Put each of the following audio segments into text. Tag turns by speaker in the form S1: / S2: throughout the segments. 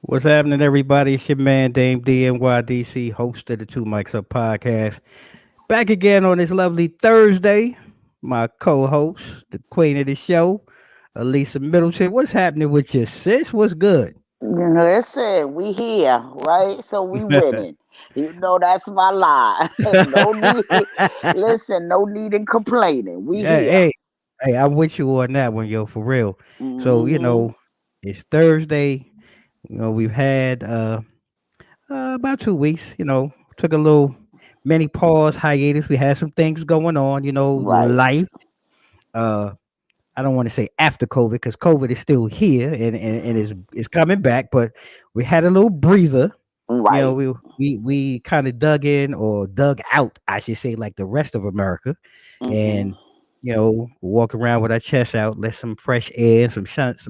S1: What's happening, everybody? It's your man, Dame DNYDC, host of the Two Mics Up podcast. Back again on this lovely Thursday. My co host, the queen of the show, Alisa Middleton. What's happening with you, sis? What's good?
S2: Listen, we here, right? So we winning. You know that's my lie. No need. Listen, no need in complaining. We here.
S1: Hey, hey, I'm with you on that one, yo, for real. So,
S2: Hmm.
S1: it's Thursday. We've had about 2 weeks, took a little mini pause, hiatus. We had some things going on,
S2: Right.
S1: life. Uh, I don't want to say after COVID because COVID is still here and is coming back, but we had a little breather.
S2: Right.
S1: We kind of dug in or dug out, I should say, like the rest of America,
S2: Hmm.
S1: and walk around with our chests out, let some fresh air, some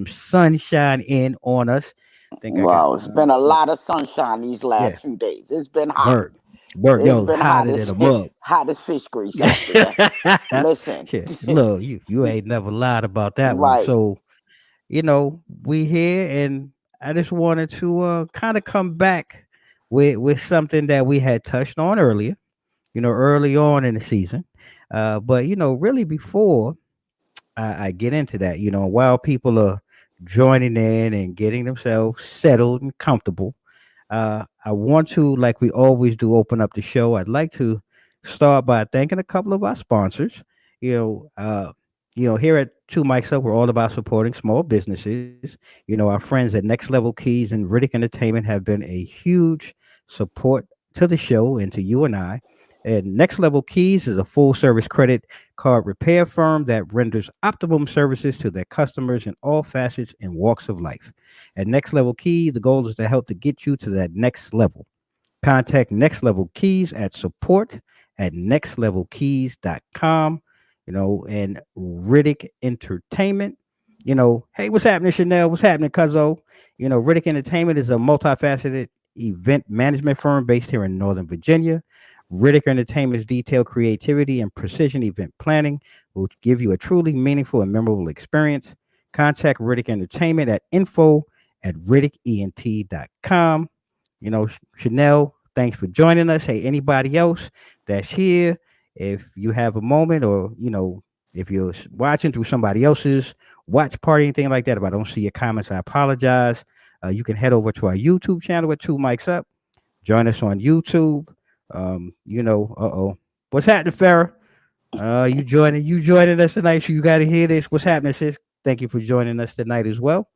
S1: sunshine in on us. I think I got
S2: Wow, it's been a lot of sunshine these
S1: yeah,
S2: last few days. It's been hot.
S1: word, word,
S2: It's
S1: yo,
S2: been
S1: hotter
S2: hot
S1: than
S2: as
S1: a mug.
S2: hot as fish grease out there. Listen.
S1: Shit, look, you ain't never lied about that one.
S2: Right.
S1: So we here, and I just wanted to kind of come back with something that we had touched on earlier, early on in the season. But really before I get into that, while people are joining in and getting themselves settled and comfortable, I want to, like we always do, open up the show. I'd like to start by thanking a couple of our sponsors. You know, uh, here at Two Mics Up, we're all about supporting small businesses. Our friends at Next Level Keys and Riddick Entertainment have been a huge support to the show and to you and I. And Next Level Keys is a full service credit card repair firm that renders optimum services to their customers in all facets and walks of life. At Next Level Keys, the goal is to help to get you to that next level. Contact Next Level Keys at support at nextlevelkeys.com, and Riddick Entertainment. Hey, what's happening, Chanel? What's happening, Cuzzo? Riddick Entertainment is a multifaceted event management firm based here in Northern Virginia. Riddick Entertainment's detailed creativity and precision event planning will give you a truly meaningful and memorable experience. Contact Riddick Entertainment at info@riddickent.com. Chanel, thanks for joining us. Hey, anybody else that's here, if you have a moment or, if you're watching through somebody else's watch party, anything like that, if I don't see your comments, I apologize. You can head over to our YouTube channel at Two Mics Up. Join us on YouTube. What's happening, Farrah? You joining us tonight, so you got to hear this. What's happening, sis? Thank you for joining us tonight as well.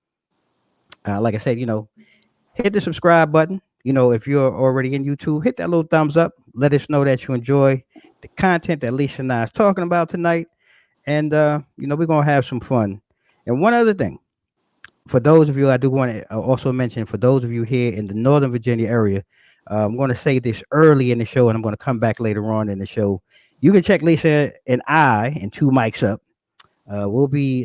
S1: Like I said, hit the subscribe button. If you're already in YouTube, hit that little thumbs up. Let us know that you enjoy the content that Lisa and I is talking about tonight. And we're gonna have some fun. And one other thing, for those of you, I do want to also mention, for those of you here in the Northern Virginia area, I'm going to say this early in the show, and I'm going to come back later on in the show. You can check Lisa and I and Two Mics Up. We'll be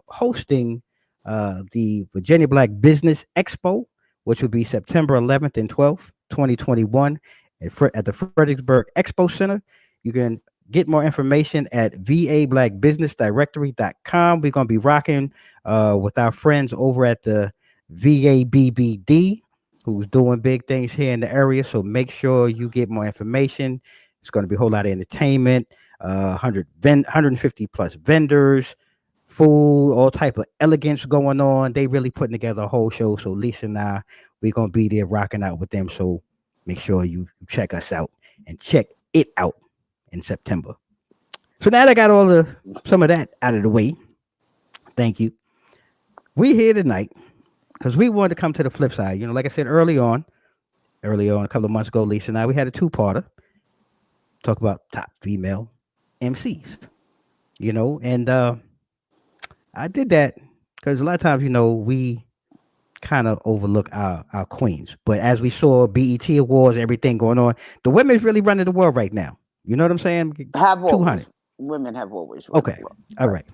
S1: hosting the Virginia Black Business Expo, which will be September 11th and 12th, 2021, at the Fredericksburg Expo Center. You can get more information at vablackbusinessdirectory.com. We're going to be rocking with our friends over at the VABBD, who's doing big things here in the area. So make sure you get more information. It's going to be a whole lot of entertainment, 150 plus vendors, food, all type of elegance going on. They really putting together a whole show. So Lisa and I, we're gonna be there rocking out with them. So make sure you check us out and check it out in September. So now that I got some of that out of the way, thank you. We here tonight because we wanted to come to the flip side. Like I said early on, a couple of months ago, Lisa and I, we had a two-parter talk about top female MCs. And I did that because a lot of times, we kind of overlook our queens. But as we saw BET Awards, everything going on, the women's really running the world right now. You know what I'm saying?
S2: Have
S1: 200.
S2: always. Women have always run the
S1: Okay.
S2: world.
S1: All
S2: Right.
S1: right.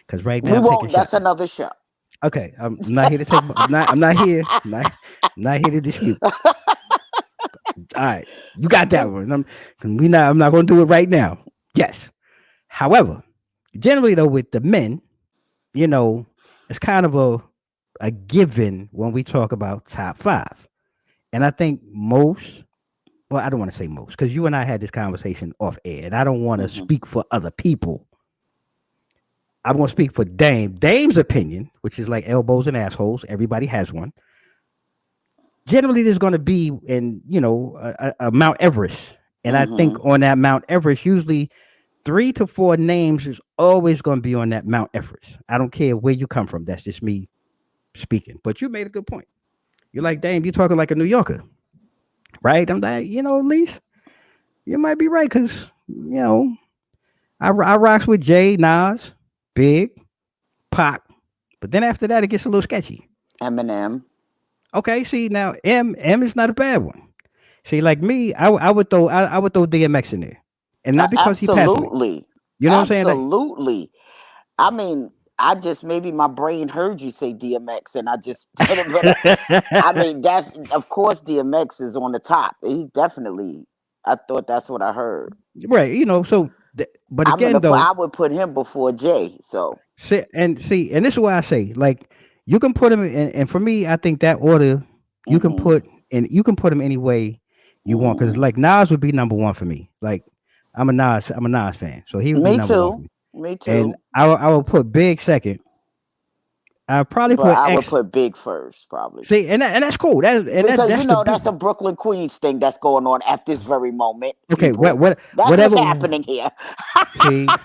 S1: Because right now
S2: We
S1: I'm taking
S2: won't. That's
S1: shots.
S2: another show.
S1: Okay. I'm not here to take, I'm not here. I'm not here to dispute. All right. You got that one. I'm not going to do it right now. Yes. However, generally though, with the men, you know, it's kind of a given when we talk about top five. And I think most, well, I don't want to say most, because you and I had this conversation off air, and I don't want to
S2: Hmm.
S1: speak for other people. I'm going to speak for Dame. Dame's opinion, which is like elbows and assholes. Everybody has one. Generally, there's going to be in, a Mount Everest. And I think
S2: Hmm.
S1: on that Mount Everest, usually 3 to 4 names is always going to be on that Mount Everest. I don't care where you come from. That's just me speaking. But you made a good point. You're like, Dame, you're talking like a New Yorker, right? I'm like, at least you might be right because, I rocks with Jay, Nas, Big, Pac. But then after that, it gets a little sketchy.
S2: Eminem.
S1: Okay, see now M is not a bad one. See, like me, I would throw DMX in there, and not because he passed away.
S2: Absolutely.
S1: You know what I'm saying? Like,
S2: Absolutely. I mean, I just maybe my brain heard you say DMX and I just did it, but I mean that's of course DMX is on the top. He's definitely. I thought that's what I heard.
S1: right? So, but again, though,
S2: I would put him before Jay. So.
S1: and this is why I say, like, you can put him in, and for me, I think that order
S2: Hmm.
S1: you can put him any way you want, because
S2: Hmm.
S1: like Nas would be number one for me. Like, I'm a Nas fan, so he would be
S2: Me
S1: number one for
S2: too.
S1: me,
S2: Me
S1: and
S2: too.
S1: I will put Big second. I'll probably
S2: But
S1: put
S2: I would
S1: X.
S2: put Big first, probably.
S1: See, and that's cool.
S2: Because
S1: That's the
S2: that's
S1: beauty.
S2: a Brooklyn Queens thing that's going on at this very moment,
S1: Okay,
S2: people. That's what's
S1: whatever.
S2: happening here.
S1: See,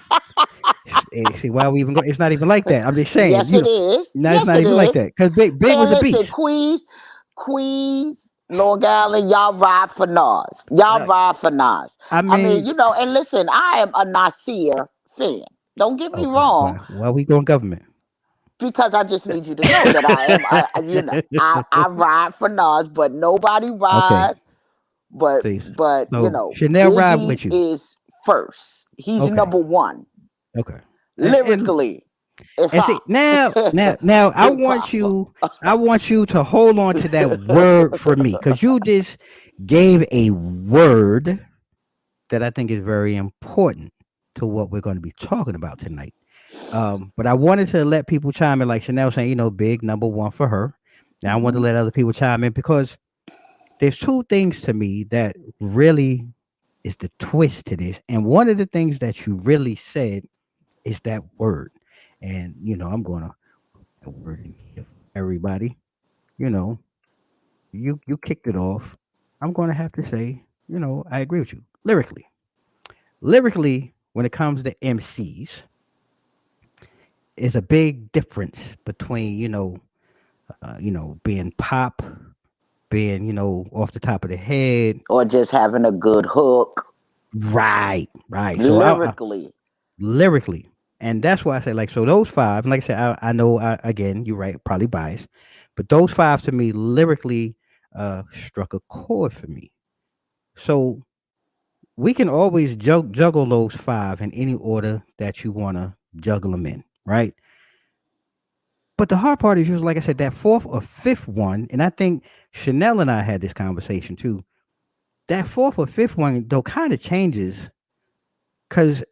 S1: see, why we even go? It's not even like that. I'm just saying,
S2: Yes, it is.
S1: no, it's
S2: Yes,
S1: not
S2: it
S1: even like
S2: is.
S1: that. Because Big
S2: Man,
S1: was a
S2: listen,
S1: beast.
S2: Queens, Long Island, y'all ride for Nas. Y'all
S1: Uh,
S2: ride for Nas.
S1: I
S2: I mean,
S1: mean,
S2: and listen, I am a Nasir fan. Don't get me
S1: okay,
S2: wrong,
S1: why we going government?
S2: because I just need you to know that I am, I ride for Nas, but nobody
S1: Okay,
S2: rides. But
S1: please. So
S2: but
S1: Chanel ride
S2: Biggie
S1: with you.
S2: is first. He's
S1: Okay,
S2: number one
S1: okay, and
S2: lyrically. If
S1: and
S2: I
S1: see now
S2: Big Papa.
S1: I want you to hold on to that word for me, because you just gave a word that I think is very important to what we're going to be talking about tonight. But I wanted to let people chime in, like Chanel saying, Big number one for her. Now I want to
S2: Hmm.
S1: let other people chime in, because there's two things to me that really is the twist to this. And one of the things that you really said is that word. And I'm gonna put that word in here for everybody. You know, you kicked it off. I'm gonna have to say, I agree with you. Lyrically, when it comes to MCs, is a big difference between being pop, being off the top of the head.
S2: Or just having a good hook
S1: Right. So
S2: lyrically.
S1: lyrically, and that's why I say, like, so those five. And like I said, I know, again, you're right, probably biased, but those five to me lyrically struck a chord for me. So we can always juggle those five in any order that you want to juggle them in, right? But the hard part is just, like I said, that fourth or fifth one, and I think Chanel and I had this conversation too. That fourth or fifth one though kind of changes, because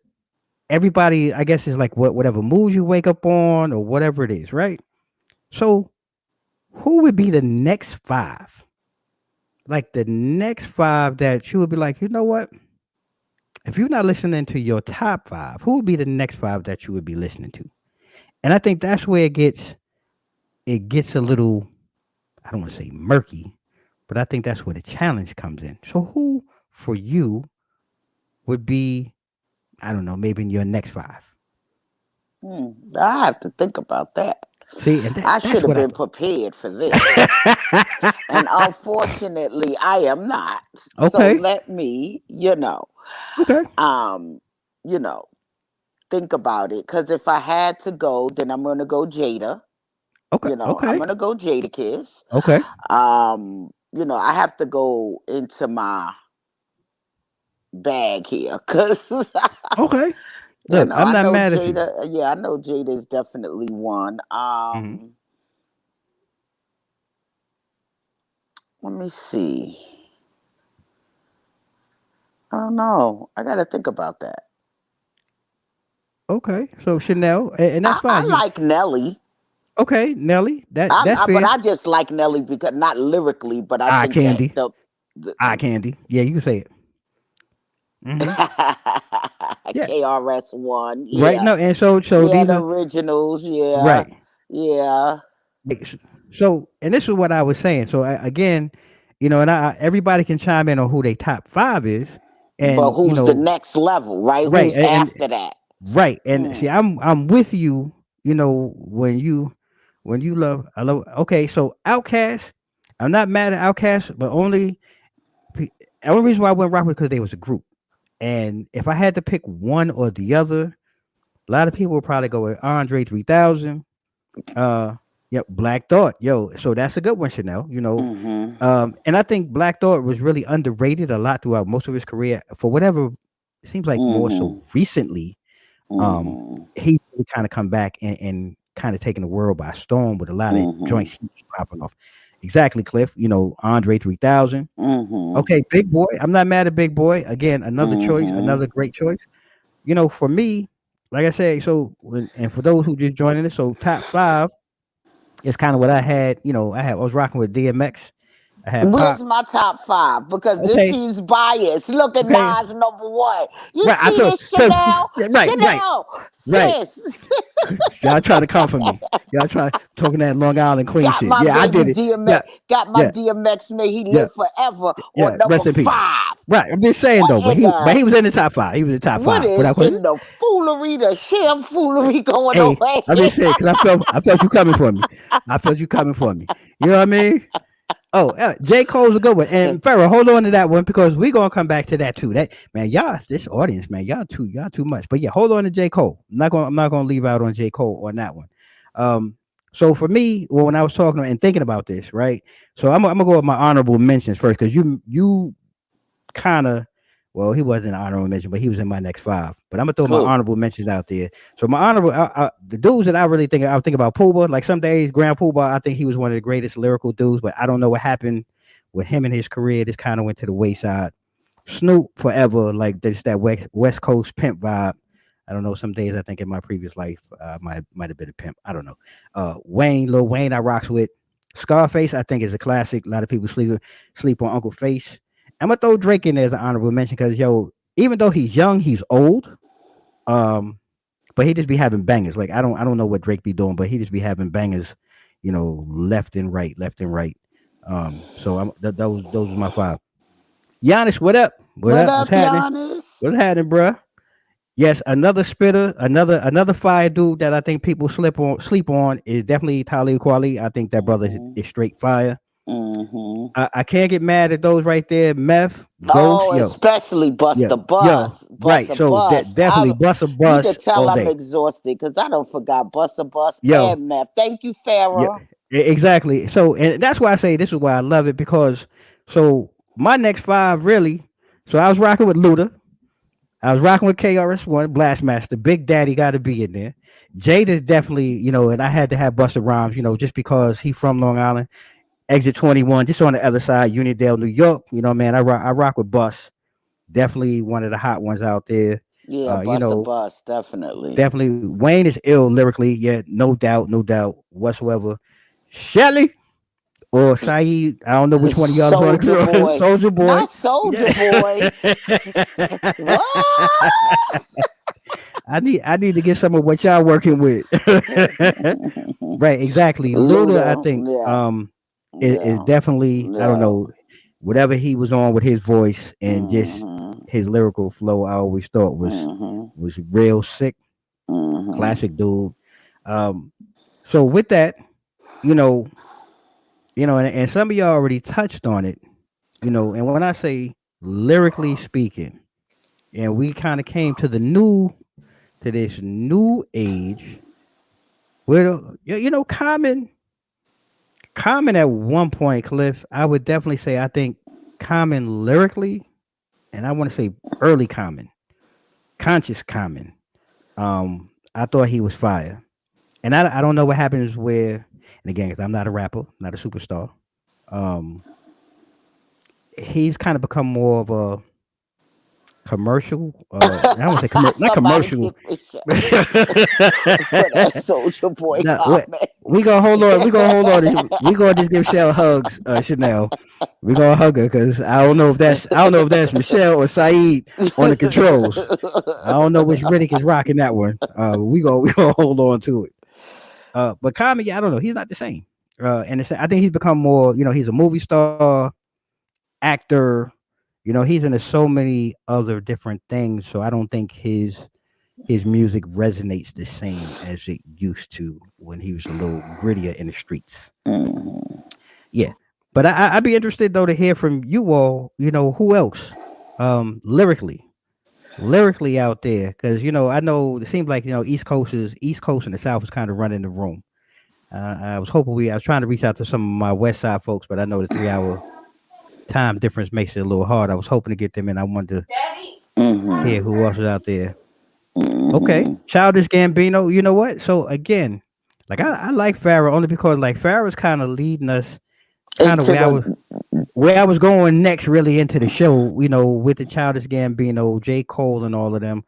S1: everybody, I guess, is like whatever mood you wake up on or whatever it is, right? So who would be the next five? Like the next five that you would be like, you know what? If you're not listening to your top five, who would be the next five that you would be listening to? And I think that's where it gets a little, I don't want to say murky, but I think that's where the challenge comes in. So who for you would be, I don't know, maybe in your next five?
S2: I have to think about that.
S1: See, and
S2: I
S1: that's
S2: should have
S1: what I
S2: been prepared for this. And unfortunately, I am not. So
S1: Okay.
S2: let me,
S1: Okay.
S2: um, you know, think about it. Because if I had to go, then I'm going to go Jada.
S1: Okay.
S2: I'm
S1: Okay.
S2: going to go Jada Kiss.
S1: Okay.
S2: I have to go into my bag here because,
S1: Okay. Look, I'm
S2: I
S1: not
S2: know
S1: mad at you.
S2: Jada. Yeah, I know Jada is definitely one.
S1: Hmm.
S2: Let me see. I don't know. I got to think about that.
S1: Okay. So Chanel, and that's
S2: I
S1: fine. You
S2: like Nelly.
S1: Okay, Nelly, that's
S2: But
S1: fair.
S2: I just like Nelly because not lyrically, but I
S1: Eye
S2: think that
S1: candy,
S2: the
S1: eye candy. Yeah, you can say it. Hmm. Yeah,
S2: KRS-One,
S1: right.
S2: yeah,
S1: No, and so
S2: yeah,
S1: these
S2: the
S1: are
S2: originals, yeah,
S1: right.
S2: yeah.
S1: So, and this is what I was saying. So again, and everybody can chime in on who they top five is,
S2: But
S1: and
S2: who's the next level, right?
S1: right,
S2: Who's after that?
S1: right, and see,
S2: Mm.
S1: I'm with you. When you love, I love. Okay, so Outcast, I'm not mad at Outcast, but pe- only reason why I went rock was because they was a group, and if I had to pick one or the other, a lot of people would probably go with Andre 3000. Uh, yep, Black Thought, yo. So that's a good one, Chanel.
S2: Mhm.
S1: And I think Black Thought was really underrated a lot throughout most of his career. For whatever, it seems like more so
S2: Mhm.
S1: recently,
S2: Mhm.
S1: he really kind of come back and kind of taking the world by storm with a lot of
S2: Mhm.
S1: joints he's popping off. Exactly, Cliff. Andre 3000.
S2: Mhm.
S1: Okay, Big Boy. I'm not mad at Big Boy. Again, another choice,
S2: Mhm.
S1: another great choice. For me, like I said, and for those who just joining us, so top five is kind of what I had. I was rocking with DMX. I had
S2: Where's
S1: Pop.
S2: my top five? Because this
S1: Okay,
S2: seems biased. Look at
S1: okay,
S2: Nas number one. You
S1: right. I
S2: see
S1: feel
S2: this,
S1: because
S2: Chanel?
S1: yeah, right,
S2: Chanel,
S1: right.
S2: sis.
S1: Y'all try to come for me. Y'all try talking that Long Island Queen
S2: Got
S1: shit.
S2: my
S1: Yeah, I did
S2: baby
S1: it. Yeah,
S2: DMX. Got my
S1: yeah,
S2: DMX. May he
S1: yeah,
S2: live forever
S1: yeah.
S2: on number
S1: Rest in peace.
S2: five.
S1: Right. I'm just saying though,
S2: What
S1: but
S2: in
S1: he
S2: the
S1: was in the top five. He was in the top
S2: what
S1: five
S2: is
S1: without question.
S2: in the foolery, the sham foolery going on
S1: Hey, I'm
S2: here?
S1: just saying because I felt you coming for me. I felt you coming for me. You know what I mean? Oh, J. Cole's a good one. And Farrah, hold on to that one because we're gonna come back to that too. That man, y'all, this audience, man, y'all too much. But yeah, hold on to J. Cole. I'm not gonna leave out on J. Cole on that one. Um, so for me, well, when I was talking and thinking about this, right? So I'm gonna go with my honorable mentions first because you kind of, well, he wasn't an honorable mention, but he was in my next five. But I'm gonna throw my
S2: Cool.
S1: honorable mentions out there. So my honorable, the dudes that I think about Pooba. Like some days, Grand Pooba, I think he was one of the greatest lyrical dudes. But I don't know what happened with him and his career. This kind of went to the wayside. Snoop forever, like this that West Coast pimp vibe. I don't know. Some days I think in my previous life, might have been a pimp. I don't know. Lil Wayne, I rocks with. Scarface, I think is a classic. A lot of people sleep on Uncle Face. I'm gonna throw Drake in there as an honorable mention because even though he's young, he's old. Um, but he just be having bangers. Like I don't know what Drake be doing, but he just be having bangers, left and right, left and right. So those are my five. Giannis, what up? What
S2: What
S1: up? What's
S2: up,
S1: happening?
S2: Giannis?
S1: What's happening, bruh? Yes, another spitter, another fire dude that I think people sleep on is definitely Talib Kweli. I think that brother
S2: Mhm.
S1: is straight fire.
S2: Mhm.
S1: I can't get mad at those right there. Meth, Ghost,
S2: Oh,
S1: yo,
S2: especially bust
S1: yo,
S2: a
S1: yo,
S2: bus, bust
S1: right.
S2: a
S1: So
S2: bus.
S1: definitely bust a
S2: You could
S1: bus
S2: tell
S1: all
S2: I'm
S1: day.
S2: exhausted because I don't forgot bust a bus
S1: Yo,
S2: and meth. Thank you,
S1: yeah,
S2: Farrah.
S1: exactly. So, and that's why I say this is why I love it because so my next five really. So I was rocking with Luda. I was rocking with KRS-One, Blastmaster, Big Daddy got to be in there. Jada definitely, and I had to have Busta Rhymes, just because he from Long Island. Exit 21, just on the other side, Unionville, New York. Man, I rock with Bus. Definitely one of the hot ones out there.
S2: Yeah,
S1: Uh, you
S2: bust a
S1: know,
S2: bus, definitely.
S1: definitely Wayne is ill lyrically, yeah, no doubt whatsoever. Shelly or Saeed, I don't know which one of y'all is on
S2: Soldier
S1: the
S2: Boy.
S1: Soldier Boy.
S2: Not Soldier Boy. What?
S1: I need to get some of what y'all working with. Right, exactly. Luda, I
S2: Luda.
S1: think,
S2: Yeah.
S1: is
S2: Yeah.
S1: definitely, I don't
S2: Yeah.
S1: know, whatever he was on with his voice and just
S2: Mhm.
S1: his lyrical flow. I always thought was
S2: Mhm.
S1: was real sick,
S2: Mhm.
S1: classic dude. Um, so with that, you know, and some of y'all already touched on it, and when I say lyrically speaking, and we kind of came to this new age where Common at one point, Cliff, I would definitely say I think Common lyrically, and I want to say early Common, conscious Common. I thought he was fire, and I don't know what happens where, and again, 'cause I'm not a rapper, not a superstar. Um, he's kind of become more of a commercial. I don't want to say not
S2: Somebody
S1: commercial.
S2: give Michelle for that Soldier Boy
S1: No,
S2: comment.
S1: we gonna hold on. We gonna hold on. We gonna just give Michelle hugs, Chanel. We gonna hug her because I don't know if that's Michelle or Saeed on the controls. I don't know which Riddick is rocking that one. We gonna hold on to it. But comedy, I don't know. He's not the same. And I think he's become more. He's a movie star, actor. He's into so many other different things. So I don't think his music resonates the same as it used to when he was a little grittier in the streets.
S2: Mhm.
S1: Yeah. But I'd be interested though to hear from you all, who else lyrically out there, because I know it seems like East Coast and the South is kind of running the room. I was trying to reach out to some of my West Side folks, but I know the 3 hour time difference makes it a little hard. I was hoping to get them in. I wanted to hear
S2: Mhm.
S1: who else is out there. Okay,
S2: Mhm.
S1: Childish Gambino. You know what? So again, like I like Farrah only because like Farrah's kind of leading us, kind of
S2: Into
S1: where I was going next, really into the show. With the Childish Gambino, J. Cole, and all of them.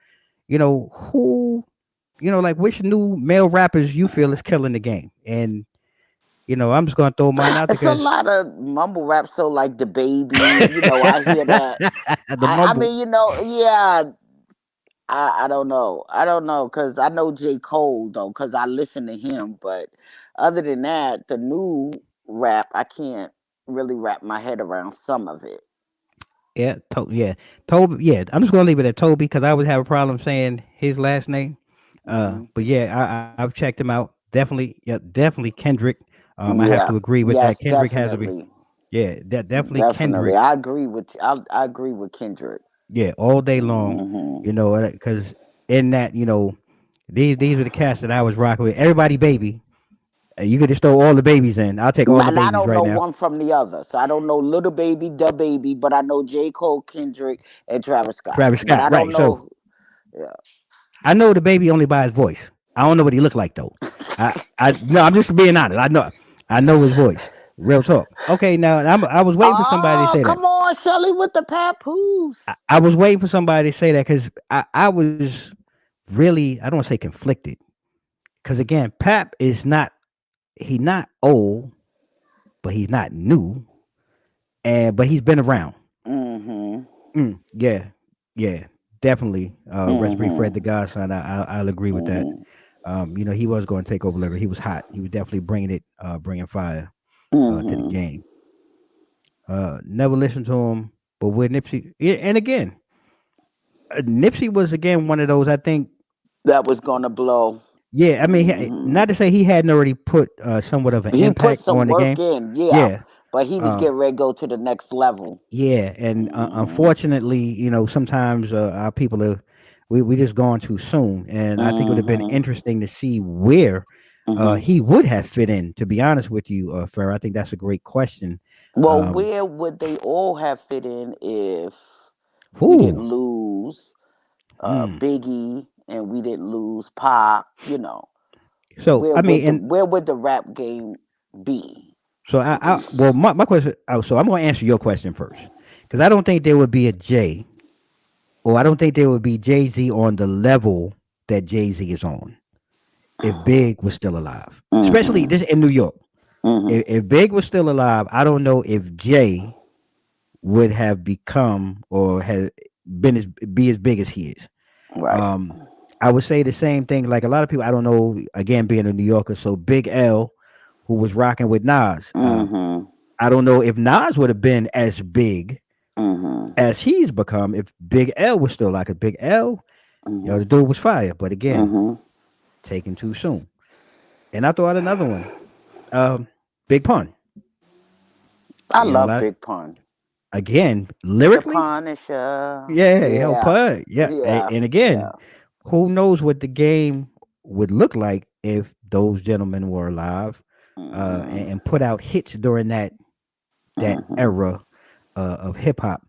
S1: Who, like which new male rappers you feel is killing the game, and I'm just gonna throw mine out there
S2: it's a
S1: because
S2: lot of mumble rap. So like the baby, I hear that.
S1: the
S2: I
S1: mumble.
S2: mean, yeah. I don't know. I don't know because I know J. Cole though because I listen to him. But other than that, the new rap, I can't really wrap my head around some of it.
S1: Yeah, Toby. Yeah, I'm just gonna leave it at Toby because I would have a problem saying his last name.
S2: Hmm.
S1: But yeah, I've checked him out. Definitely, yeah, definitely Kendrick. I have to
S2: Yeah.
S1: agree with that.
S2: Yes,
S1: Kendrick has to be.
S2: definitely.
S1: Yeah, that definitely
S2: Definitely.
S1: Kendrick.
S2: I agree with I agree with Kendrick.
S1: Yeah, all day long.
S2: Hmm.
S1: Because in that, these were the cats that I was rocking with. Everybody, baby. You could just throw all the babies in. I'll take all the
S2: And I
S1: babies
S2: don't
S1: right
S2: know
S1: now.
S2: one from the other. So I don't know Little Baby, Da Baby, but I know J. Cole, Kendrick, and Travis Scott.
S1: Travis
S2: But
S1: Scott,
S2: I don't
S1: right? So
S2: know. Yeah.
S1: I know the baby only by his voice. I don't know what he looked like though. No, I'm just being honest. I know his voice. Real talk. Okay, now I was waiting for somebody to
S2: Oh,
S1: say that.
S2: come on, Shelly with the papoose.
S1: I was waiting for somebody to say that because I was really, I don't want to say conflicted, because again, Pap is not, he not old, but he's not new, and but he's been around.
S2: Mm-hmm.
S1: Yeah, yeah, definitely. Rest in peace, Fred the
S2: Mm-hmm.
S1: Godson. I'll agree with that.
S2: Mm-hmm.
S1: He was going to take over Liberty. He was hot. He was definitely bringing it, bringing fire to the
S2: Mm-hmm.
S1: game. Never listened to him, but with Nipsey, yeah, and again, Nipsey was again one of those. I think,
S2: That was gonna blow.
S1: yeah. I mean,
S2: Hmm.
S1: not to say he hadn't already put somewhat of an
S2: He put
S1: impact
S2: some
S1: on the
S2: work
S1: game.
S2: in, yeah,
S1: Yeah,
S2: but he was
S1: uh,
S2: getting ready to go to the next level.
S1: yeah, and
S2: Hmm.
S1: unfortunately, sometimes our people are we just gone too soon, and I think it would have been
S2: Hmm.
S1: interesting to see where
S2: Hmm.
S1: he would have fit in. To be honest with you, Farrah, I think that's a great question.
S2: Well,
S1: Um,
S2: where would they all have fit in if we didn't
S1: who?
S2: lose
S1: Hmm.
S2: Biggie and we didn't lose Pop?
S1: So I mean, and
S2: Where would the rap game be?
S1: so well, my question. So I'm going to answer your question first, because I don't think there would be a Jay, or I don't think there would be Jay Z on the level that Jay Z is on if Big was still alive, especially
S2: Hmm.
S1: this in New York.
S2: Hmm.
S1: If Big was still alive, I don't know if Jay would have become or has been be as big as he is.
S2: Right.
S1: Um, I would say the same thing. Like a lot of people, I don't know. Again, being a New Yorker, so Big L, who was rocking with Nas,
S2: Hmm.
S1: I don't know if Nas would have been as big
S2: Hmm.
S1: as he's become if Big L was still like a Big L.
S2: Hmm.
S1: The dude was fire, but again,
S2: Hmm.
S1: taken too soon. And I throw out another one. Um, Big Pun.
S2: I
S1: A
S2: love
S1: lot
S2: Big Pun.
S1: again
S2: The
S1: lyrically.
S2: Punisher.
S1: Yeah, yo,
S2: Yeah.
S1: Pun. Yeah,
S2: Yeah.
S1: and
S2: Yeah.
S1: again, who knows what the game would look like if those gentlemen were alive,
S2: Hmm.
S1: and put out hits during that
S2: Hmm.
S1: era of hip hop.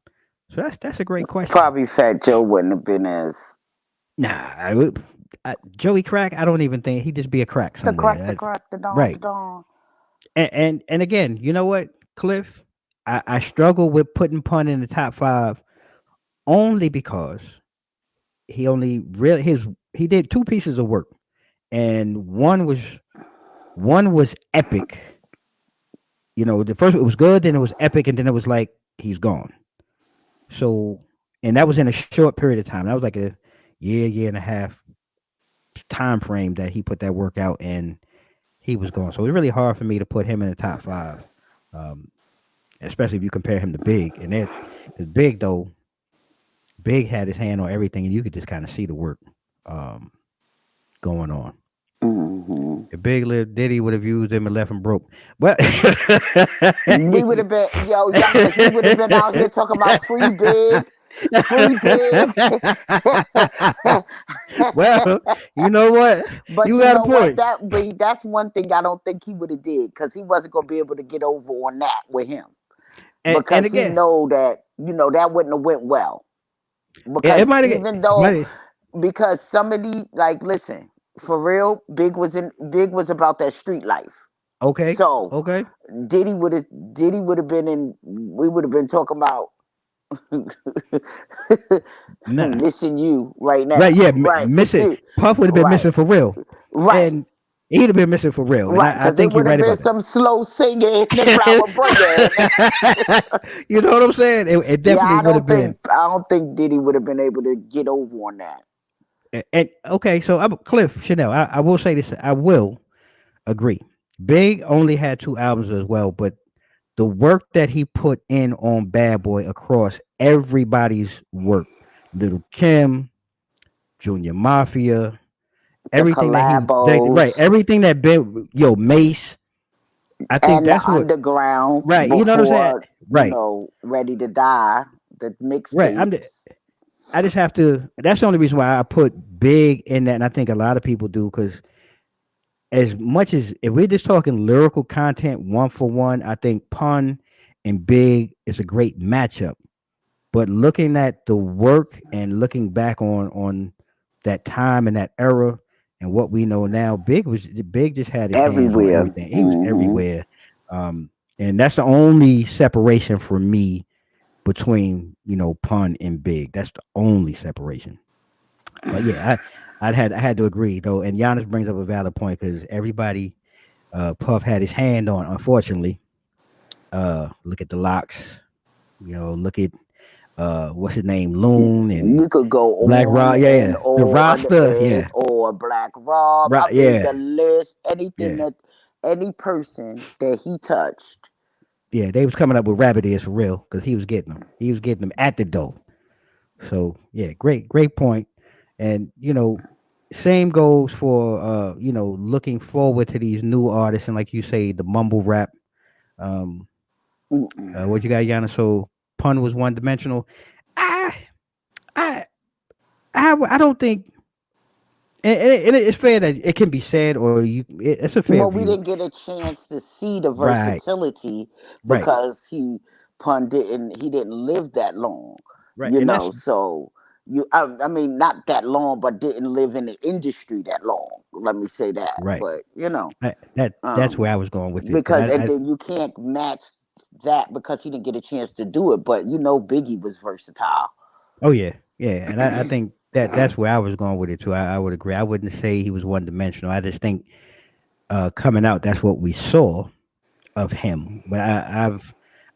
S1: So that's a great question.
S2: Probably Fat Joe wouldn't have been as
S1: Nah, Joey Crack. I don't even think he'd just be a crack somewhere.
S2: the crack, the
S1: Right.
S2: dawn.
S1: And again, you know what, Cliff? I struggle with putting Pun in the top five only because he only really he did two pieces of work, and one was epic. The first it was good, then it was epic, and then it was like he's gone. So, and that was in a short period of time. That was like a year and a half time frame that he put that work out, and he was gone. So it's really hard for me to put him in the top five, um, especially if you compare him to Big. And that because Big though, Big had his hand on everything, and you could just kind of see the work um, going on.
S2: Hmm.
S1: If Big lived, Diddy would have used him and left him broke. But
S2: We would have been, yo, Giannis, we would have been out here talking about free big, free big.
S1: well, you know what?
S2: But
S1: You
S2: you
S1: got a
S2: know what?
S1: point.
S2: That's one thing I don't think he would have did, because he wasn't gonna be able to get over on that with him,
S1: And
S2: because he
S1: again,
S2: know that that wouldn't have went well.
S1: it
S2: Because
S1: might have.
S2: even though,
S1: Might
S2: because some of these, like, listen, for real, Big was about that street life.
S1: okay.
S2: So
S1: Okay.
S2: Diddy would have been in. We would have been talking about
S1: Nah.
S2: missing you right
S1: Right.
S2: now,
S1: Yeah.
S2: right,
S1: Missing. Puff would have been
S2: right,
S1: missing for real,
S2: right,
S1: and he'd have been missing for real. And
S2: right.
S1: I
S2: Because it
S1: think you're
S2: would have
S1: right
S2: been
S1: about that.
S2: some slow singing and flower bringing.
S1: You know what I'm saying? It
S2: Yeah,
S1: definitely would have been.
S2: I don't think Diddy would have been able to get over on that.
S1: And okay, so Cliff Chanel. I will say this. I will agree. Big only had two albums as well, but the work that he put in on Bad Boy across everybody's work, Little Kim, Junior Mafia,
S2: The
S1: everything right,
S2: collabos
S1: everything that been Mace. I think
S2: and the
S1: that's what
S2: underground
S1: right. You know what I'm saying?
S2: before,
S1: Right,
S2: Ready to Die, the
S1: right.
S2: mixtapes.
S1: I just have to. That's the only reason why I put Big in that, and I think a lot of people do because as much as if we're just talking lyrical content one for one, I think Pun and Big is a great matchup. But looking at the work and looking back on that time and that era and what we know now, Big just had his hands on
S2: Everywhere.
S1: everything. He was
S2: Hmm.
S1: everywhere. Um, and that's the only separation for me between Pun and Big. That's the only separation. But yeah, I had to agree though. And Giannis brings up a valid point because everybody Puff had his hand on. Unfortunately, look at the locks. Look at what's his name, Loon and
S2: You could go
S1: Black
S2: on
S1: Rock. Yeah,
S2: and
S1: yeah. The
S2: on
S1: roster.
S2: it,
S1: Yeah,
S2: or Black Rob. I
S1: right.
S2: mean, the
S1: Yeah,
S2: list, anything
S1: yeah,
S2: that any person that he touched.
S1: yeah. They was coming up with rabbit ears for real because he was getting them. He was getting them at the door. So yeah, great point. And same goes for looking forward to these new artists and like you say, the mumble rap. Um,
S2: Mm-mm.
S1: what you got, Yana? So Pun was one dimensional. I I I don't think, and it's fair that it can be said, or it's a fair
S2: Well, we
S1: view.
S2: didn't get a chance to see the
S1: Right,
S2: versatility
S1: right,
S2: because he didn't live that long,
S1: right, and that's
S2: So I mean, not that long, but didn't live in the industry that long. Let me say that,
S1: right.
S2: but
S1: That's where I was going with it because
S2: because, and then you can't match that because he didn't get a chance to do it. But Biggie was versatile.
S1: oh yeah, yeah, and I think that's where I was going with it too. I would agree. I wouldn't say he was one dimensional. I just think coming out, that's what we saw of him. But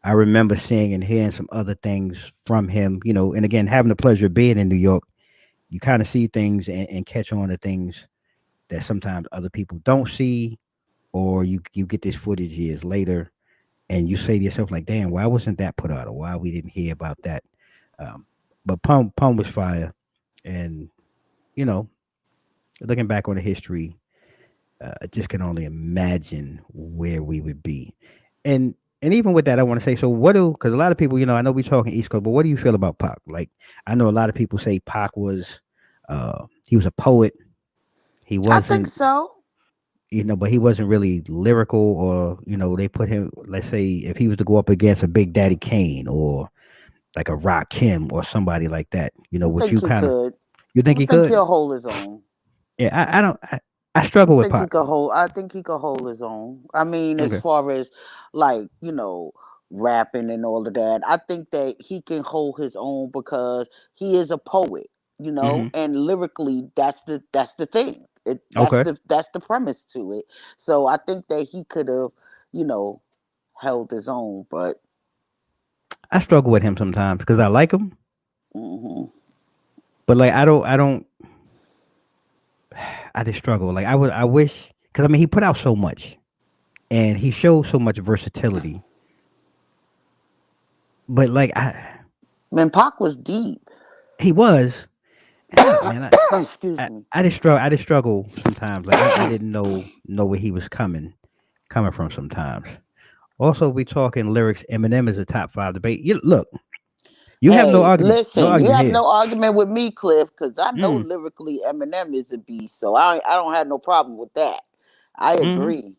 S1: I remember seeing and hearing some other things from him. And again, having the pleasure of being in New York, you kind of see things and catch on to things that sometimes other people don't see, or you get this footage years later, and you say to yourself like, "Damn, why wasn't that put out, or why we didn't hear about that?" Um, but Pum was fire, and you know, looking back on the history, I just can only imagine where we would be. And even with that, I want to say, so what do because a lot of people, I know we're talking East Coast, but what do you feel about Pac? Like, I know a lot of people say Pac was, he was a poet. He
S2: I think
S1: wasn't,
S2: so.
S1: but he wasn't really lyrical, or they put him. Let's say if he was to go up against a Big Daddy Kane or like a Rock Kim or somebody like that,
S2: I
S1: which
S2: think
S1: you
S2: he
S1: kind of
S2: could.
S1: you think
S2: I
S1: he
S2: think
S1: could?
S2: he'll hold his own.
S1: Yeah, I don't. I struggle with Pac.
S2: I think he could hold his own. I mean, as
S1: Okay.
S2: far as, like, rapping and all of that. I think that he can hold his own because he is a poet,
S1: Hmm.
S2: and lyrically that's the thing.
S1: Okay.
S2: That's the premise to it. So I think that he could have, you know, held his own, but
S1: I struggle with him sometimes because I like him,
S2: mhm.
S1: but like I just struggle. Like I wish, because I mean he put out so much and he showed so much versatility, but like
S2: Man, Pac was deep.
S1: he was, man,
S2: Excuse me.
S1: I just struggle sometimes. Like I didn't know where he was coming from sometimes. Also, we talking lyrics. Eminem is a top five debate. You look, you have
S2: Hey,
S1: no
S2: listen, you
S1: argument
S2: have
S1: here.
S2: no argument with me, Cliff, because I know
S1: Mm,
S2: lyrically Eminem is a beast, so I don't have no problem with that. I
S1: hmm.
S2: agree.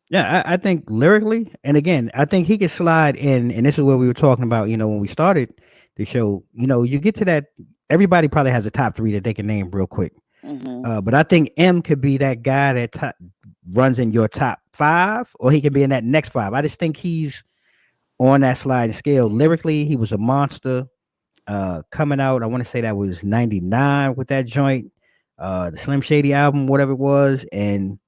S1: Yeah, I think lyrically, and again, I think he could slide in. And this is what we were talking about. When we started the show. You get to that. Everybody probably has a top three that they can name real quick.
S2: Hmm.
S1: But I think M could be that guy that runs in your top five, or he could be in that next five. I just think he's on that sliding scale. Lyrically, he was a monster. Coming out, I want to say that was 99 with that joint, the Slim Shady album, whatever it was. And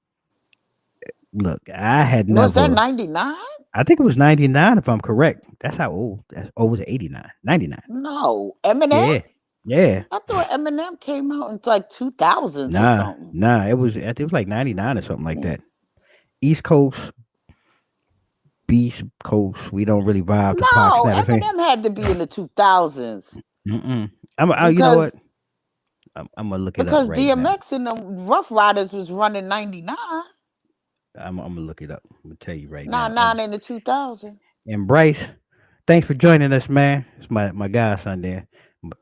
S1: look, I had
S2: Was that
S1: never,
S2: 99?
S1: I think it was 99 if I'm correct. That's how old. Was it 89? 99.
S2: No, Eminem.
S1: Yeah. Yeah.
S2: I thought Eminem came out in like 2000s or
S1: Nah,
S2: something.
S1: nah. I think it was like 99 or something like
S2: Mm.
S1: that. East Coast, Beast Coast, we don't really vibe to Pac
S2: No,
S1: Snap a thing.
S2: Eminem had to be in the 2000s
S1: Mm-mm. You know what?
S2: because
S1: I'm gonna look it up
S2: because
S1: right now.
S2: DMX and the Rough Riders was running 99,
S1: I'm gonna look it up. I'm gonna tell you right now.
S2: 99 in the 2000.
S1: And Bryce, thanks for joining us, man. It's my godson there, m-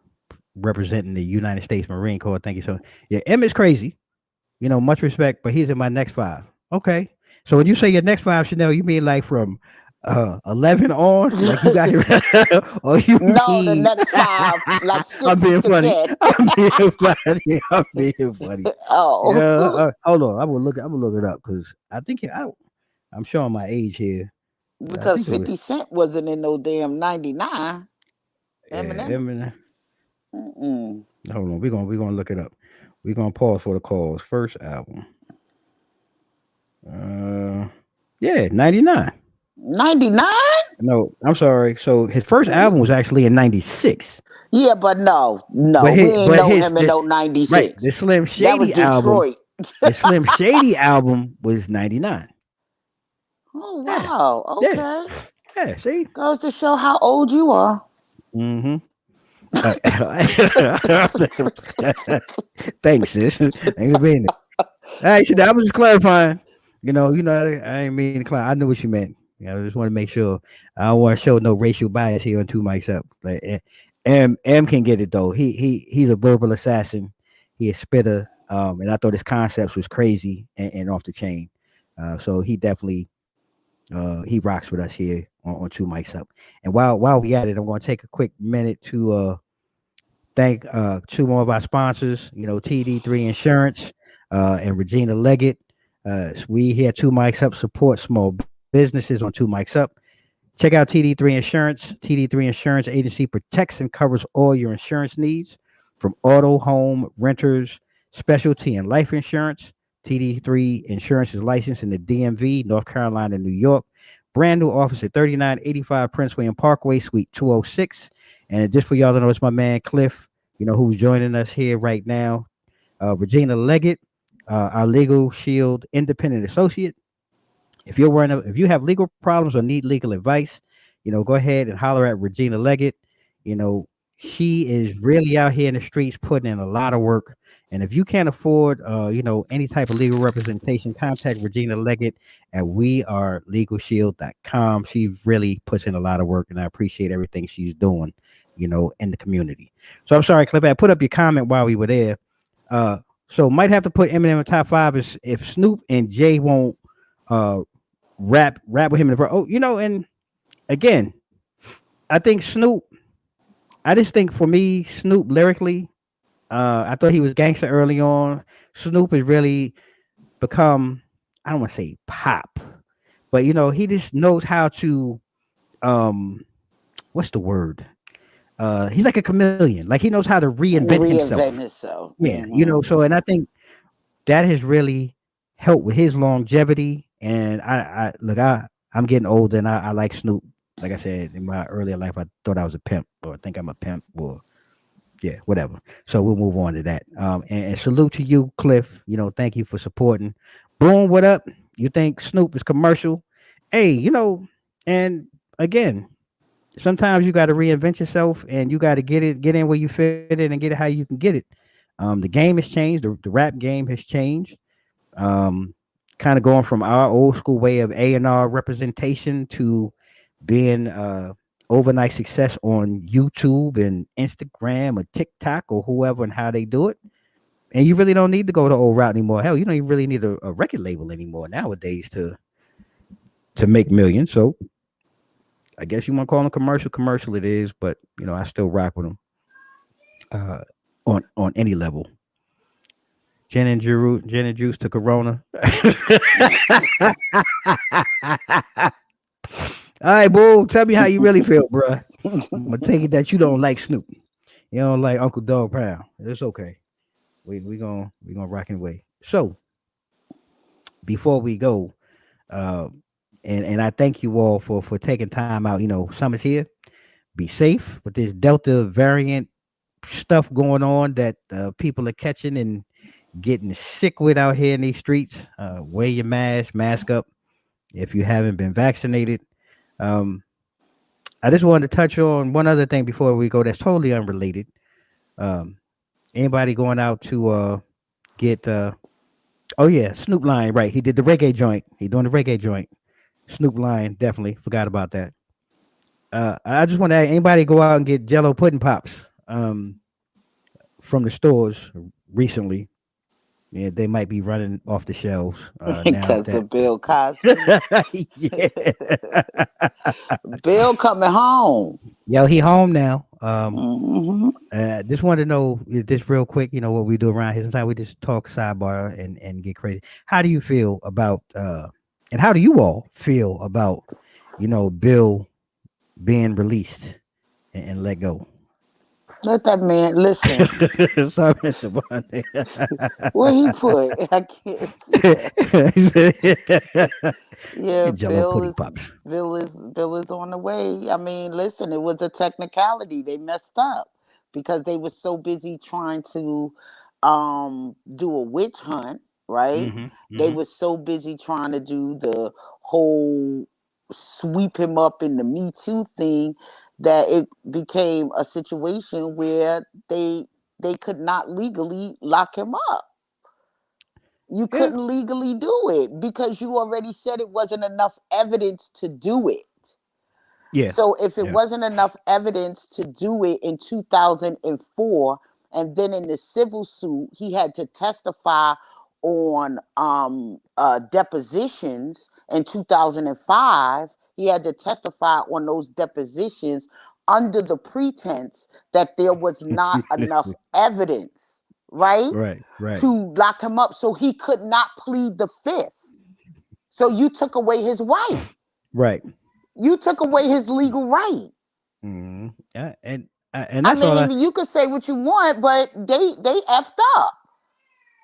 S1: representing the United States Marine Corps. Thank you so. Yeah, M is crazy. Much respect, but he's in my next five. Okay. So when you say your next five, Chanel, you mean like from 11 on? Like you got it, or you
S2: No, the
S1: mean
S2: next five, like
S1: I'm
S2: 6
S1: being
S2: to
S1: funny.
S2: 10.
S1: I'm being funny. I'm being funny. Yeah.
S2: Oh,
S1: Hold on. I'm gonna look it up because I think I'm showing my age here. I
S2: because
S1: think it was
S2: 50 Cent wasn't in no damn 99.
S1: yeah.
S2: Eminem. Mm-mm.
S1: Hold on. We're gonna look it up. We're gonna pause for the calls. First album. Uh yeah, 99.
S2: 99?
S1: No, I'm sorry. So his first album was actually in 96.
S2: Yeah, but no,
S1: But
S2: no, we
S1: his
S2: ain't
S1: but
S2: know
S1: his
S2: him in
S1: the,
S2: no
S1: right,
S2: 96.
S1: the Slim
S2: That was
S1: Shady album,
S2: Detroit.
S1: the Slim Shady album was 99.
S2: Oh,
S1: Yeah.
S2: wow.
S1: Yeah.
S2: Okay.
S1: Yeah, see?
S2: Goes to show how old you are.
S1: Mm-hmm. Uh, Thanks, sis. Thanks for being there. Actually, I was just clarifying. I ain't mean to clarify. I knew what you meant. I just want to make sure. I don't want to show no racial bias here on Two Mics Up. Like, M can get it though. He's a verbal assassin. He a spitter. And I thought his concepts was crazy and off the chain. So he definitely he rocks with us here on Two Mics Up. And while we at it, I'm going to take a quick minute to thank two more of our sponsors, TD3 Insurance and Regina Leggett. We here at Two Mics Up support small businesses on Two Mics Up. Check out TD3 Insurance. TD3 Insurance Agency protects and covers all your insurance needs from auto, home, renters, specialty, and life insurance. TD3 Insurance is licensed in the DMV, North Carolina, and New York. Brand new office at 3985 Prince William Parkway, Suite 206. And just for y'all to know, it's my man Cliff, who's joining us here right now. Regina Leggett, our legal shield independent associate. If you have legal problems or need legal advice, go ahead and holler at Regina Leggett. You know, she is really out here in the streets putting in a lot of work. And if you can't afford, any type of legal representation, contact Regina Leggett at wearelegalshield.com. She really puts in a lot of work, and I appreciate everything she's doing, in the community. So I'm sorry, Cliff, I put up your comment while we were there. So might have to put Eminem in top five if Snoop and Jay won't uh rap with him in the and again, I think Snoop. I just think for me, Snoop lyrically, I thought he was gangster early on. Snoop has really become, I don't want to say pop, but he just knows how to um what's the word? He's like a chameleon. Like he knows how to reinvent himself.
S2: Reinvent himself.
S1: Yeah, so and I think that has really helped with his longevity. And I look, I'm getting older, and I like Snoop. Like I said in my earlier life, I thought I was a pimp, or I think I'm a pimp, or yeah, whatever. So we'll move on to that. And salute to you, Cliff. Thank you for supporting. Boom, what up? You think Snoop is commercial? Hey, and again, sometimes you got to reinvent yourself, and you got to get in where you fit in, and get it how you can get it. The game has changed. The rap game has changed. Um, Kind of going from our old school way of A&R representation to being overnight success on YouTube and Instagram or TikTok or whoever and how they do it. And you really don't need to go the old route anymore. Hell, you don't even really need a record label anymore nowadays to make millions. So I guess you want to call them commercial. Commercial it is, but I still rock with them uh, on any level. Gin and juice to Corona. All right, boo. Tell me how you really feel, bruh. I'm gonna take it that you don't like Snoop. You don't like Uncle Dog Pound. It's okay. We gonna rock and away. So before we go, uh, and I thank you all for taking time out. Summer's here. Be safe with this Delta variant stuff going on that people are catching and getting sick with out here in these streets. Wear your mask up if you haven't been vaccinated. Um, I just wanted to touch on one other thing before we go that's totally unrelated. Um, Anybody going out to get oh yeah, Snoop Lion, right. He did the reggae joint. He doing the reggae joint. Snoop Lion, definitely. Forgot about that. I just want to ask anybody go out and get Jello pudding pops from the stores recently. Yeah, they might be running off the shelves now
S2: Because
S1: that
S2: of Bill Cosby.
S1: yeah.
S2: Bill coming home.
S1: Yo, he home now.
S2: Hmm.
S1: Just want to know this real quick. What we do around here. Sometimes we just talk sidebar and get crazy. How do you feel about and how do you all feel about Bill being released and let go?
S2: Let that man listen.
S1: Sorry, Mr. Bonte.
S2: What he put? I can't see that.
S1: He said,
S2: Yeah,
S1: get Jello pudding pops.
S2: Bill is on the way. I mean, listen, it was a technicality. They messed up because they were so busy trying to do a witch hunt, right?
S1: Hmm.
S2: They
S1: Hmm.
S2: were so busy trying to do the whole sweep him up in the Me Too thing that it became a situation where they could not legally lock him up. You
S1: Yeah,
S2: couldn't legally do it because you already said it wasn't enough evidence to do it.
S1: yeah,
S2: So if it
S1: yeah.
S2: wasn't enough evidence to do it in 2004, and then in the civil suit, he had to testify on depositions in 2005. He had to testify on those depositions under the pretense that there was not enough evidence, right?
S1: Right, right,
S2: To lock him up. So he could not plead the fifth. So you took away his right.
S1: right.
S2: You took away his legal right.
S1: Hmm. Yeah, and
S2: I
S1: that's all.
S2: mean, you could say what you want, but they effed up.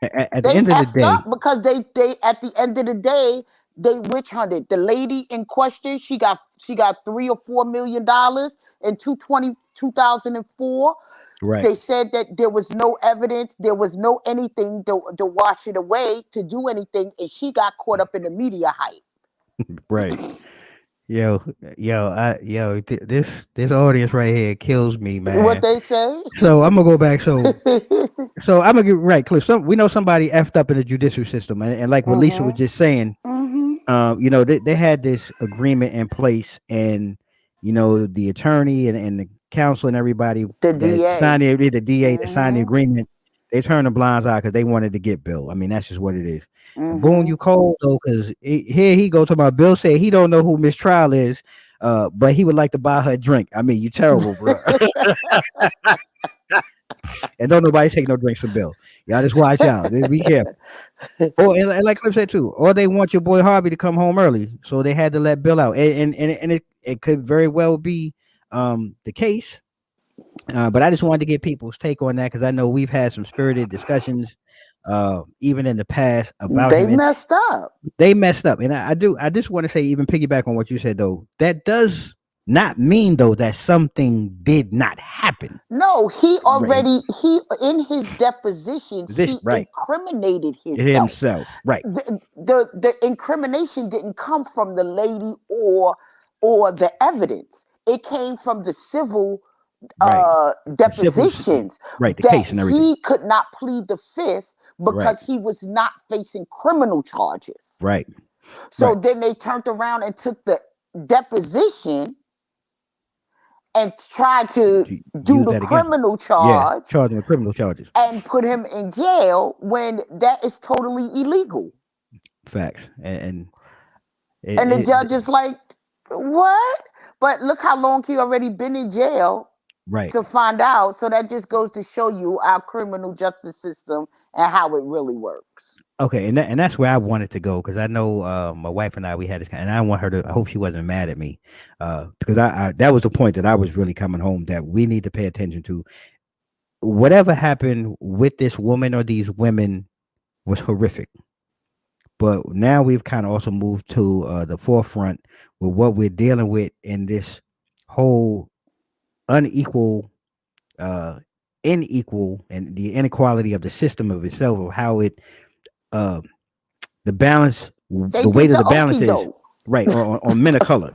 S1: At the
S2: They
S1: end of the
S2: effed
S1: day,
S2: up because they at the end of the day they witch hunted the lady in question. She got $3 or $4 million in 2004.
S1: right,
S2: They said that there was no evidence, there was no anything to wash it away, to do anything, and she got caught up in the media hype.
S1: right. Yo, this audience right here kills me,
S2: What
S1: man.
S2: they say?
S1: So I'm gonna go back. So I'm gonna get right, Cliff. We know somebody effed up in the judicial system, and like what Lisa was
S2: Mm-hmm.
S1: just saying,
S2: Mm-hmm.
S1: they had this agreement in place, and the attorney and the counsel and everybody
S2: The
S1: that
S2: DA.
S1: the DA that signed the
S2: Mm-hmm.
S1: agreement, they turned a blind eye because they wanted to get Bill. I mean, that's just what it is. And boom,
S2: Mm-hmm.
S1: you cold though, because here he go to my Bill said he don't know who Miss Trial is, but he would like to buy her a drink. I mean, you terrible, bro. And don't nobody take no drinks from Bill. Y'all just watch out. Be careful. Oh, and like Cliff said too, or they want your boy Harvey to come home early, so they had to let Bill out, and it could very well be the case. But I just wanted to get people's take on that because I know we've had some spirited discussions, even in the past about
S2: They
S1: him, and
S2: messed up.
S1: they messed up. And I just want to say, even piggyback on what you said though, that does not mean though that something did not happen.
S2: No,
S1: Right.
S2: he in his depositions
S1: This
S2: he
S1: right
S2: incriminated himself.
S1: himself. Right.
S2: The incrimination didn't come from the lady or the evidence. It came from the civil
S1: Right. The civil.
S2: depositions
S1: Right. The
S2: that
S1: case and everything.
S2: he could not plead the fifth
S1: Right.
S2: because he was not facing criminal charges.
S1: Right.
S2: So
S1: Right.
S2: then they turned around and took the deposition and tried to do
S1: Use
S2: the
S1: that against him.
S2: criminal
S1: Yeah.
S2: charge
S1: Charge him with criminal charges.
S2: and put him in jail when that is totally illegal.
S1: Facts. And
S2: And the
S1: it
S2: judge is like, what? But look how long he already been in jail
S1: right.
S2: to find out. So that just goes to show you our criminal justice system and how it really works.
S1: Okay, and that's where I wanted to go because I know my wife and I we had this, and I want her to. I hope she wasn't mad at me, because I that was the point that I was really coming home that we need to pay attention to. Whatever happened with this woman or these women was horrific, but now we've kind of also moved to the forefront with what we're dealing with in this whole unequal, uh, unequal, and the inequality of the system of itself of how it. Uh, the balance,
S2: They
S1: the weight
S2: did
S1: of
S2: the
S1: the balance
S2: okey
S1: is
S2: doke.
S1: right on men of color,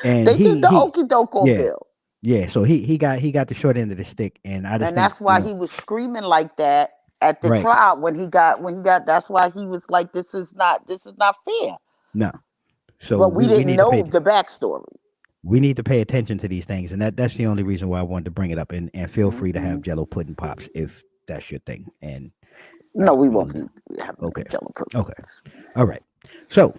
S1: and
S2: They did the okey doke on
S1: yeah,
S2: Bill.
S1: yeah. So he got the short end of the stick, and I just
S2: And
S1: think
S2: that's why he was screaming like that at the
S1: right,
S2: trial when he got that's why he was like, this is not fair.
S1: no. So
S2: But we
S1: we
S2: didn't
S1: need to
S2: know the backstory.
S1: pay attention to these things, and that's the only reason why I wanted to bring it up. And feel free to have
S2: Hmm.
S1: Jello pudding pops if that's your thing. And
S2: No, we
S1: I'm
S2: won't
S1: gonna
S2: be having
S1: okay,
S2: any jello
S1: okay,
S2: puddings.
S1: all right. So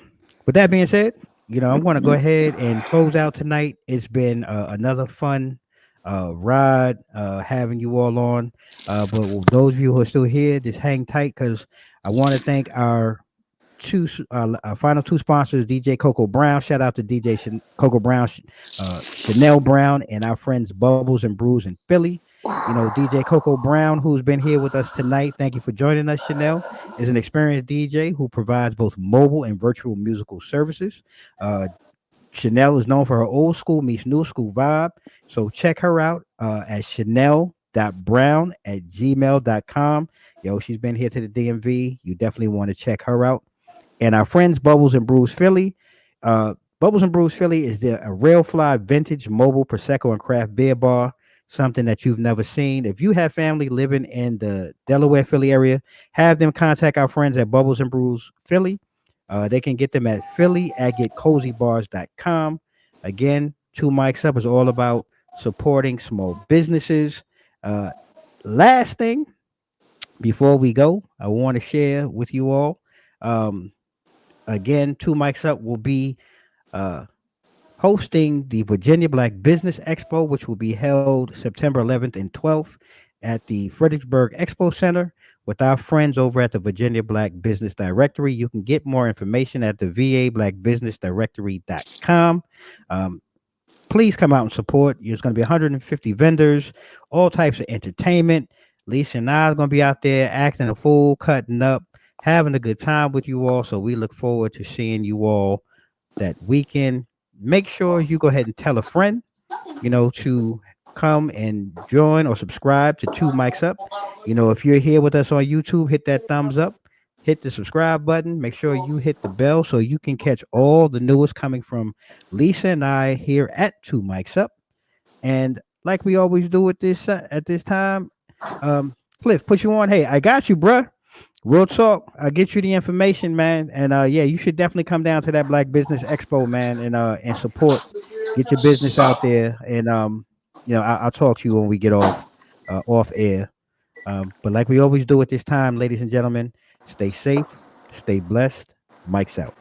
S1: with that being said, I want to go ahead and close out tonight. It's been another fun ride having you all on. But with those of you who are still here, just hang tight because I want to thank our final two sponsors, DJ Coco Brown. Shout out to DJ Coco Brown, Chanel Brown, and our friends Bubbles and Brews in Philly. DJ Coco Brown, who's been here with us tonight. Thank you for joining us. Chanel is an experienced DJ who provides both mobile and virtual musical services. Uh, Chanel is known for her old school meets new school vibe. So check her out at chanel.brown@gmail.com. Yo, she's been here to the DMV. You definitely want to check her out. And our friends Bubbles and Brews Philly. Bubbles and Brews Philly is a real fly vintage mobile prosecco and craft beer bar, something that you've never seen. If you have family living in the Delaware Philly area, have them contact our friends at Bubbles and Brews Philly. They can get them at Philly at getcozybars.com. Again, Two Mics Up is all about supporting small businesses. Uh, Last thing before we go, I want to share with you all. Um, Again, Two Mics Up will be uh, hosting the Virginia Black Business Expo, which will be held September 11th and 12th at the Fredericksburg Expo Center with our friends over at the Virginia Black Business Directory. You can get more information at the VABlackBusinessDirectory.com. Um, please come out and support. There's going to be 150 vendors, all types of entertainment. Lisa and I are going to be out there acting a fool, cutting up, having a good time with you all. So we look forward to seeing you all that weekend. Make sure you go ahead and tell a friend, to come and join or subscribe to Two Mics Up. If you're here with us on YouTube, hit that thumbs up, hit the subscribe button. Make sure you hit the bell so you can catch all the newest coming from Lisa and I here at Two Mics Up. And like we always do at this time, Cliff, put you on. Hey, I got you, bruh. Real talk. I'll get you the information, man. And yeah, you should definitely come down to that Black Business Expo, man, and support. Get your business out there. And I'll talk to you when we get off air. But like we always do at this time, ladies and gentlemen, stay safe, stay blessed. Mike's out.